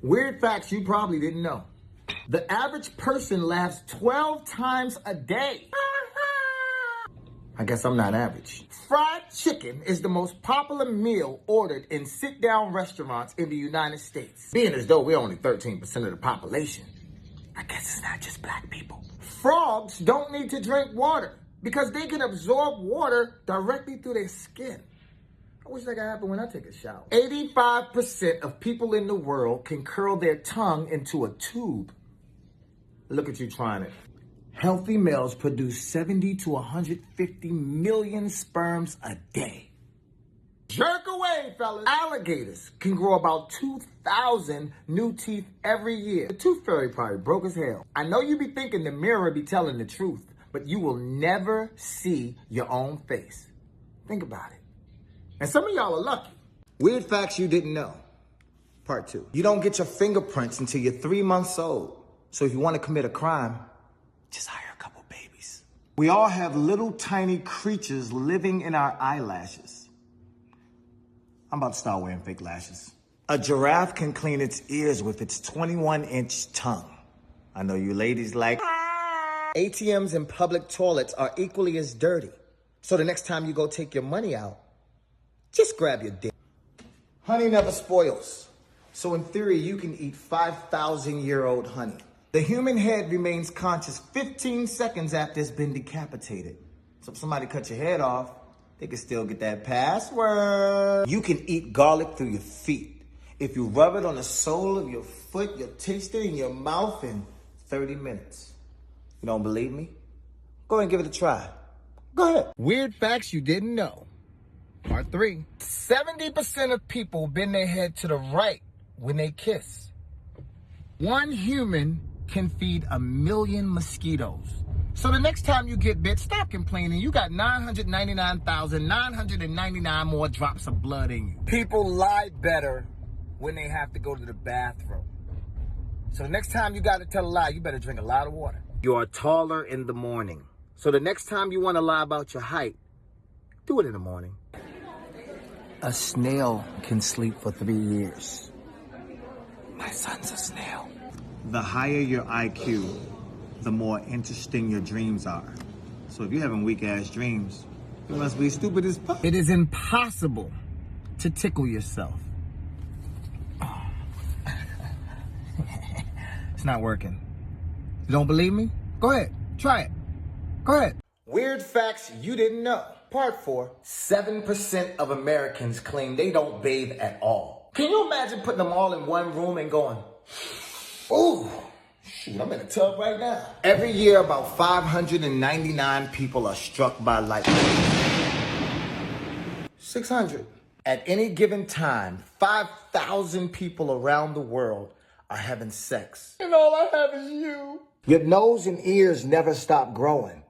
Weird facts you probably didn't know. The average person laughs 12 times a day. I guess I'm not average. Fried chicken is the most popular meal ordered in sit-down restaurants in the United States. Being as though we're only 13% of the population, I guess it's not just black people. Frogs don't need to drink water because they can absorb water directly through their skin. I wish that could happen when I take a shower. 85% of people in the world can curl their tongue into a tube. Look at you trying it. Healthy males produce 70 to 150 million sperms a day. Jerk away, fellas. Alligators can grow about 2,000 new teeth every year. The tooth fairy probably broke as hell. I know you be thinking the mirror be telling the truth, but you will never see your own face. Think about it. And some of y'all are lucky. Weird facts you didn't know. Part 2. You don't get your fingerprints until you're 3 months old. So if you want to commit a crime, just hire a couple babies. We all have little tiny creatures living in our eyelashes. I'm about to start wearing fake lashes. A giraffe can clean its ears with its 21-inch tongue. I know you ladies like... ATMs and public toilets are equally as dirty. So the next time you go take your money out, just grab your dick. Honey never spoils. So in theory, you can eat 5,000-year-old honey. The human head remains conscious 15 seconds after it's been decapitated. So if somebody cut your head off, they can still get that password. You can eat garlic through your feet. If you rub it on the sole of your foot, you'll taste it in your mouth in 30 minutes. You don't believe me? Go ahead and give it a try. Go ahead. Weird facts you didn't know. Part 3. 70% of people bend their head to the right when they kiss. One human can feed 1 million mosquitoes. So the next time you get bit, stop complaining. You got 999,999 more drops of blood in you. People lie better when they have to go to the bathroom. So the next time you got to tell a lie, you better drink a lot of water. You are taller in the morning. So the next time you want to lie about your height, do it in the morning. A snail can sleep for 3 years. My son's a snail. The higher your IQ, the more interesting your dreams are. So if you're having weak-ass dreams, you must be stupid as fuck. It is impossible to tickle yourself. It's not working. You don't believe me? Go ahead. Try it. Go ahead. Weird facts you didn't know. Part 4. 7% of Americans claim they don't bathe at all. Can you imagine putting them all in one room and going, ooh, shoot, I'm in a tub right now. Every year, about 599 people are struck by lightning. 600. At any given time, 5,000 people around the world are having sex. And all I have is you. Your nose and ears never stop growing,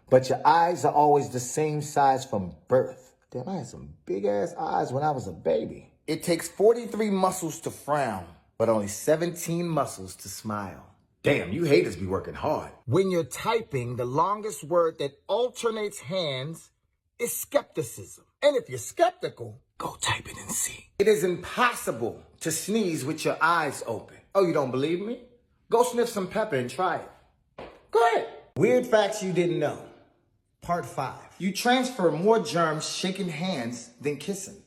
but your eyes are always the same size from birth. Damn, I had some big-ass eyes when I was a baby. It takes 43 muscles to frown, but only 17 muscles to smile. Damn, you haters be working hard. When you're typing, the longest word that alternates hands is skepticism. And if you're skeptical, go type it and see. It is impossible to sneeze with your eyes open. Oh, you don't believe me? Go sniff some pepper and try it. Go ahead. Weird facts you didn't know. Part 5. You transfer more germs shaking hands than kissing.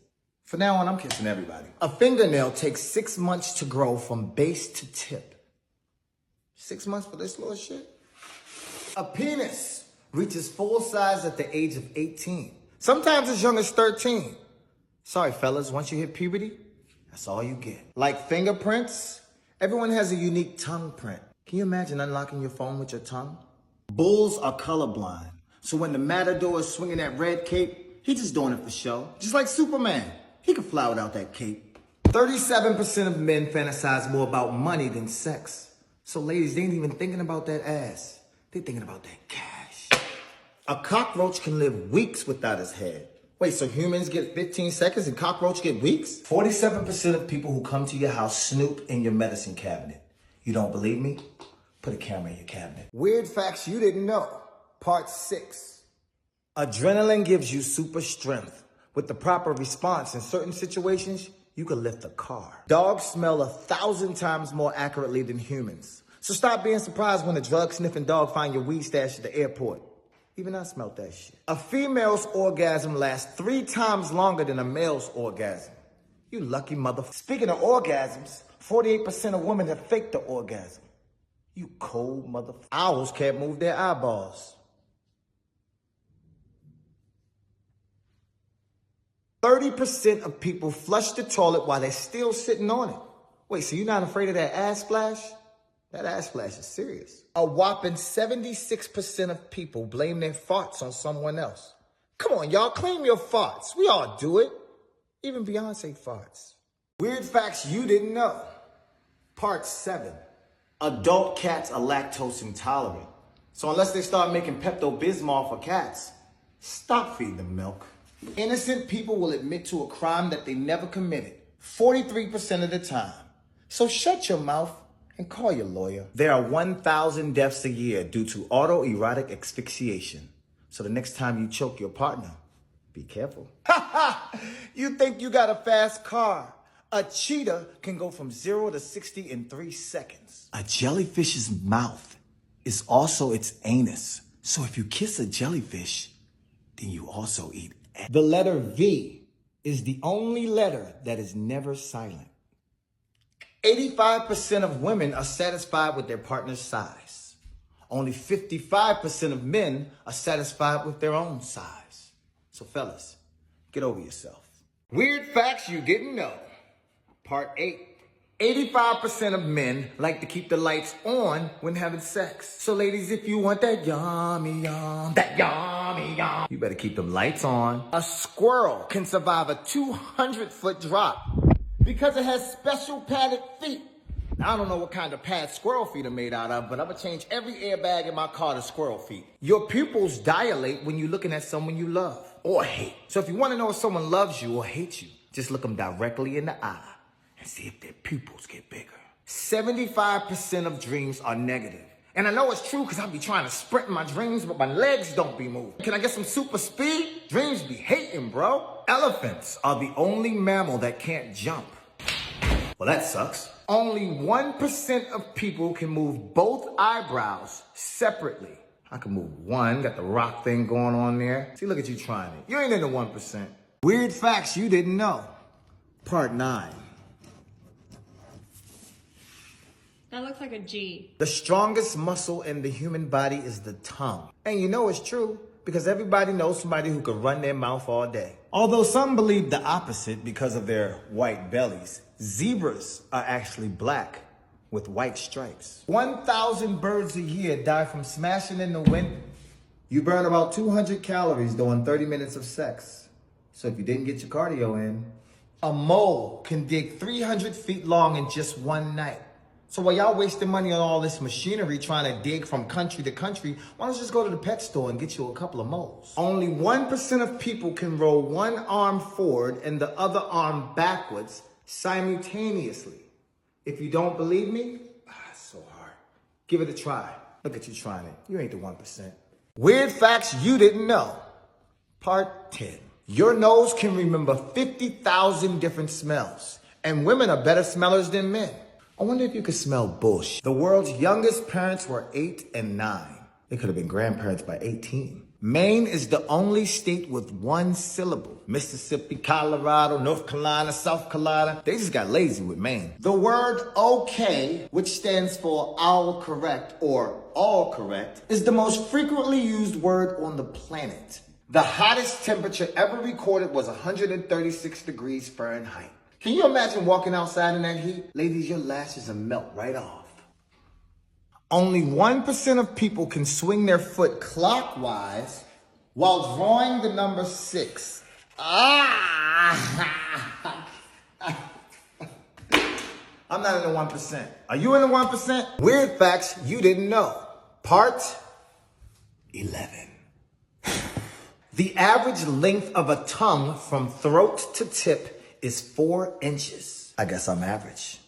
From now on, I'm kissing everybody. A fingernail takes 6 months to grow from base to tip. 6 months for this little shit? A penis reaches full size at the age of 18. Sometimes as young as 13. Sorry, fellas, once you hit puberty, that's all you get. Like fingerprints, everyone has a unique tongue print. Can you imagine unlocking your phone with your tongue? Bulls are colorblind. So when the matador is swinging that red cape, he's just doing it for show. Just like Superman. He can fly without that cape. 37% of men fantasize more about money than sex. So ladies, they ain't even thinking about that ass. They thinking about that cash. A cockroach can live weeks without his head. Wait, so humans get 15 seconds and cockroach get weeks? 47% of people who come to your house snoop in your medicine cabinet. You don't believe me? Put a camera in your cabinet. Weird facts you didn't know. Part 6. Adrenaline gives you super strength. With the proper response in certain situations, you can lift a car. Dogs smell 1,000 times more accurately than humans. So stop being surprised when a drug-sniffing dog finds your weed stash at the airport. Even I smelled that shit. A female's orgasm lasts 3 times longer than a male's orgasm. You lucky motherfucker. Speaking of orgasms, 48% of women have faked the orgasm. You cold motherfucker. Owls can't move their eyeballs. 30% of people flush the toilet while they're still sitting on it. Wait, so you're not afraid of that ass splash? That ass splash is serious. A whopping 76% of people blame their farts on someone else. Come on, y'all, claim your farts. We all do it. Even Beyonce farts. Weird facts you didn't know. Part 7. Adult cats are lactose intolerant. So unless they start making Pepto-Bismol for cats, stop feeding them milk. Innocent people will admit to a crime that they never committed 43% of the time. So shut your mouth and call your lawyer. There are 1,000 deaths a year due to autoerotic asphyxiation. So the next time you choke your partner, be careful. You think you got a fast car? A cheetah can go from 0 to 60 in 3 seconds. A jellyfish's mouth is also its anus. So if you kiss a jellyfish, then you also eat. The letter V is the only letter that is never silent. 85% of women are satisfied with their partner's size. Only 55% of men are satisfied with their own size. So fellas, get over yourself. Weird facts you didn't know. Part 8. 85% of men like to keep the lights on when having sex. So ladies, if you want that yummy yum, you better keep them lights on. A squirrel can survive a 200-foot drop because it has special padded feet. Now, I don't know what kind of pad squirrel feet are made out of, but I'm gonna change every airbag in my car to squirrel feet. Your pupils dilate when you're looking at someone you love or hate. So if you wanna know if someone loves you or hates you, just look them directly in the eye and see if their pupils get bigger. 75% of dreams are negative. And I know it's true because I be trying to sprint in my dreams, but my legs don't be moving. Can I get some super speed? Dreams be hating, bro. Elephants are the only mammal that can't jump. Well, that sucks. Only 1% of people can move both eyebrows separately. I can move one, got the rock thing going on there. See, look at you trying it. You ain't in the 1%. Weird facts you didn't know. Part 9. That looks like a G. The strongest muscle in the human body is the tongue. And you know it's true because everybody knows somebody who could run their mouth all day. Although some believe the opposite because of their white bellies. Zebras are actually black with white stripes. 1,000 birds a year die from smashing in the wind. You burn about 200 calories during 30 minutes of sex. So if you didn't get your cardio in, a mole can dig 300 feet long in just one night. So while y'all wasting money on all this machinery trying to dig from country to country, why don't you just go to the pet store and get you a couple of moles? Only 1% of people can roll one arm forward and the other arm backwards simultaneously. If you don't believe me, it's so hard. Give it a try. Look at you trying it. You ain't the 1%. Weird facts you didn't know. Part 10. Your nose can remember 50,000 different smells. And women are better smellers than men. I wonder if you could smell bullshit. The world's youngest parents were 8 and 9. They could have been grandparents by 18. Maine is the only state with one syllable. Mississippi, Colorado, North Carolina, South Carolina. They just got lazy with Maine. The word okay, which stands for all correct or all correct, is the most frequently used word on the planet. The hottest temperature ever recorded was 136 degrees Fahrenheit. Can you imagine walking outside in that heat? Ladies, your lashes will melt right off. Only 1% of people can swing their foot clockwise while drawing the number 6. I'm not in the 1%. Are you in the 1%? Weird facts you didn't know. Part 11. The average length of a tongue from throat to tip is 4 inches. I guess I'm average.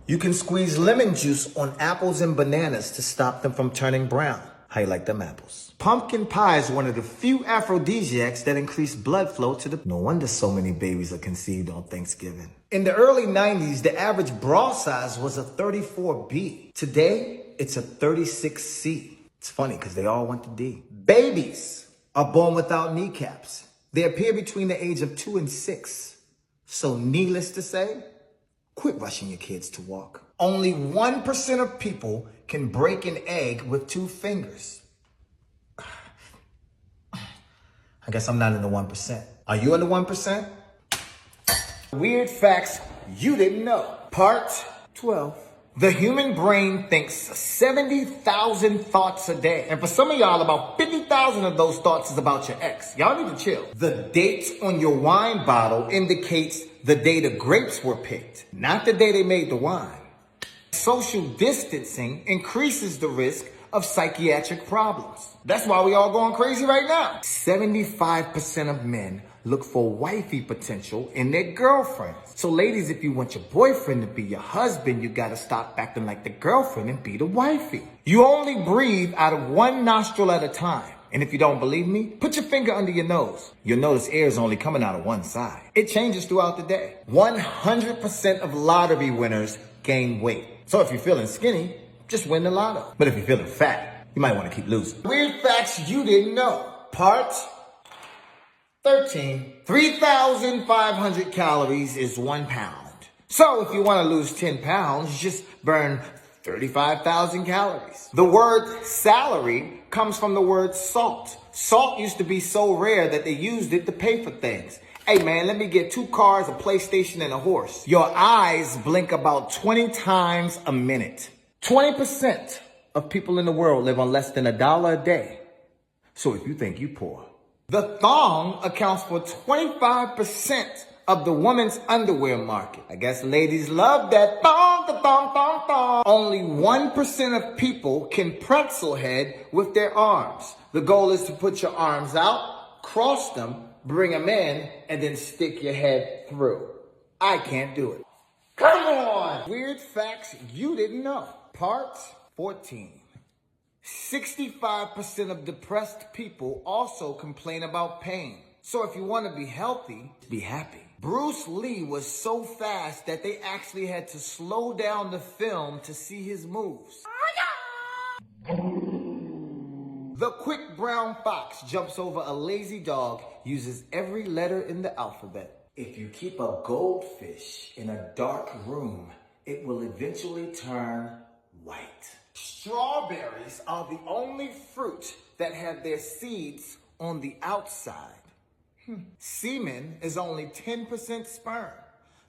You can squeeze lemon juice on apples and bananas to stop them from turning brown. How you like them apples? Pumpkin pie is one of the few aphrodisiacs that increase blood flow to the... No wonder so many babies are conceived on Thanksgiving. In the early 90s, the average bra size was a 34B. Today, it's a 36C. It's funny because they all went to D. Babies are born without kneecaps. They appear between the age of 2 and 6. So needless to say, quit rushing your kids to walk. Only 1% of people can break an egg with 2 fingers. I guess I'm not in the 1%. Are you in the 1%? Weird facts you didn't know. Part 12. The human brain thinks 70,000 thoughts a day. And for some of y'all, about 50,000 of those thoughts is about your ex. Y'all need to chill. The date on your wine bottle indicates the day the grapes were picked, not the day they made the wine. Social distancing increases the risk of psychiatric problems. That's why we all going crazy right now. 75% of men look for wifey potential in their girlfriends. So ladies, if you want your boyfriend to be your husband, you gotta stop acting like the girlfriend and be the wifey. You only breathe out of one nostril at a time. And if you don't believe me, put your finger under your nose. You'll notice air is only coming out of one side. It changes throughout the day. 100% of lottery winners gain weight. So if you're feeling skinny, just win the lotto. But if you're feeling fat, you might want to keep losing. Weird facts you didn't know. Part 13. 3,500 calories is 1 pound. So if you want to lose 10 pounds, just burn 35,000 calories. The word salary comes from the word salt. Salt used to be so rare that they used it to pay for things. Hey man, let me get 2 cars, a PlayStation, and a horse. Your eyes blink about 20 times a minute. 20% of people in the world live on less than $1 a day. So if you think you poor. The thong accounts for 25% of the woman's underwear market. I guess ladies love that thong, the thong, thong, thong. Only 1% of people can pretzel head with their arms. The goal is to put your arms out, cross them, bring them in, and then stick your head through. I can't do it. Come on! Weird facts you didn't know. Part 14. 65% of depressed people also complain about pain. So if you want to be healthy, be happy. Bruce Lee was so fast that they actually had to slow down the film to see his moves. The quick brown fox jumps over a lazy dog, uses every letter in the alphabet. If you keep a goldfish in a dark room, it will eventually turn white. Strawberries are the only fruit that have their seeds on the outside. Semen is only 10% sperm.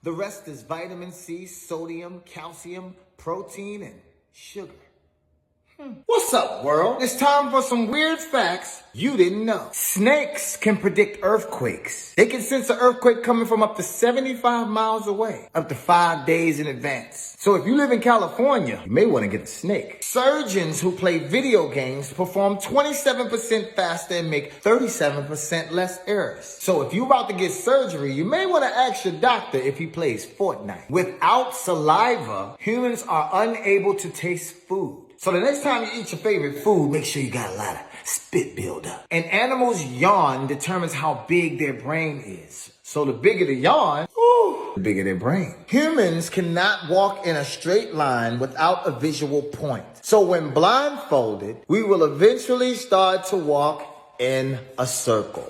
The rest is vitamin C, sodium, calcium, protein, and sugar. What's up, world? It's time for some weird facts you didn't know. Snakes can predict earthquakes. They can sense an earthquake coming from up to 75 miles away, up to 5 days in advance. So if you live in California, you may want to get a snake. Surgeons who play video games perform 27% faster and make 37% less errors. So if you're about to get surgery, you may want to ask your doctor if he plays Fortnite. Without saliva, humans are unable to taste food. So the next time you eat your favorite food, make sure you got a lot of spit buildup. An animal's yawn determines how big their brain is. So the bigger the yawn, the bigger their brain. Humans cannot walk in a straight line without a visual point. So when blindfolded, we will eventually start to walk in a circle.